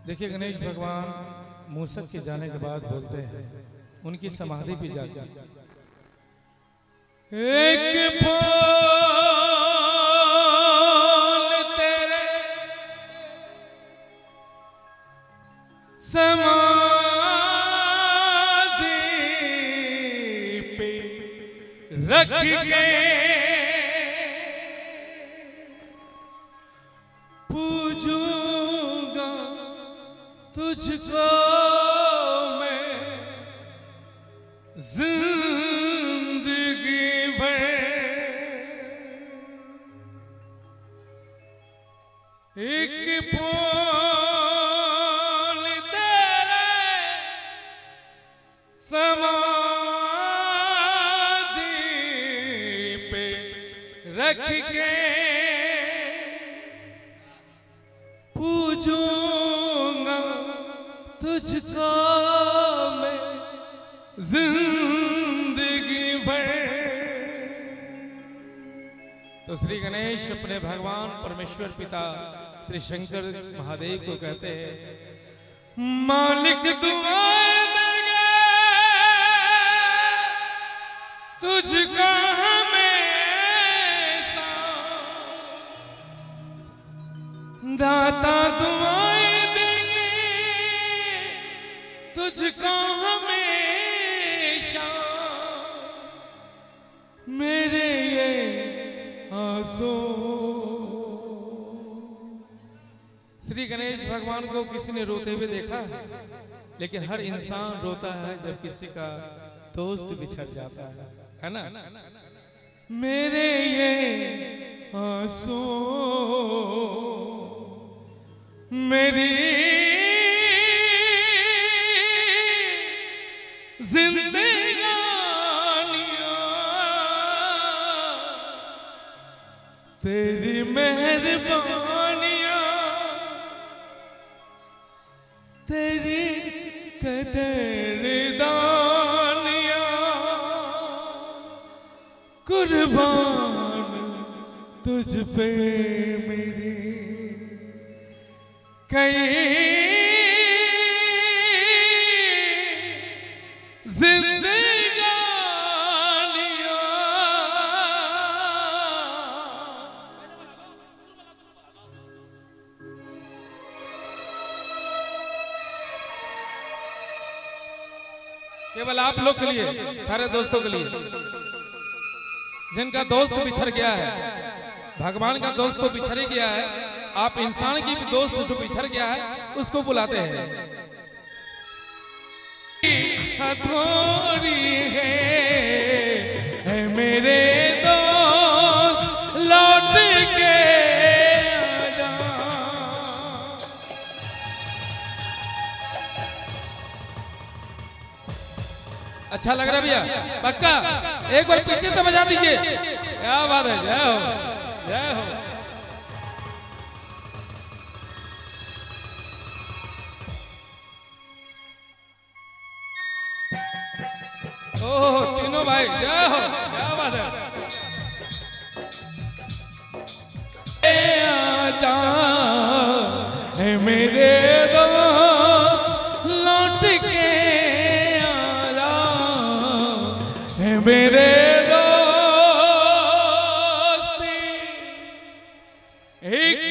देखिए गणेश भगवान मूसक के जाने के बाद बोलते हैं, उनकी समाधि पे जाकर एक फूल तेरे समाधि पे रख के पूजूंगा तुझको मैं जिंदगी भर। एक फूल तेरे समाधि पे रख के पूजूंगा तुझको मैं जिंदगी भर। तो श्री गणेश अपने भगवान परमेश्वर पिता श्री शंकर महादेव को कहते हैं, मालिक दुआएं देंगे तुझको हमेशा, दाता दुआएं देंगे तुझको हमेशा। मेरे ये आंसू। श्री गणेश भगवान को किसी ने रोते हुए देखा है, लेकिन हर इंसान रोता है जब किसी का दोस्त बिछड़ जाता है ना। मेरे ये आंसू मेरी जिंदगानियां तेरी मेहरबानियां तेरी कदरदानियां कुर्बान तुझ पे मेरी कई जिंदगानियां। केवल आप लोग के लिए, सारे दोस्तों के लिए, जिनका दोस्त बिछड़ गया है, भगवान का दोस्त तो बिछड़ ही गया है, आप इंसान की भी दोस्त जो बिछड़ गया है उसको बुलाते हैं। हथौड़ी है मेरे दोस्त लौट के आजा। अच्छा लग रहा भैया? पक्का एक बार पीछे से बजा दीजिए। क्या बात है, जय हो जय हो। ओह तीनों भाई जय हो, क्या बात है। आजा मेरे दोस्त लौट के आजा, मेरे दोस्त एक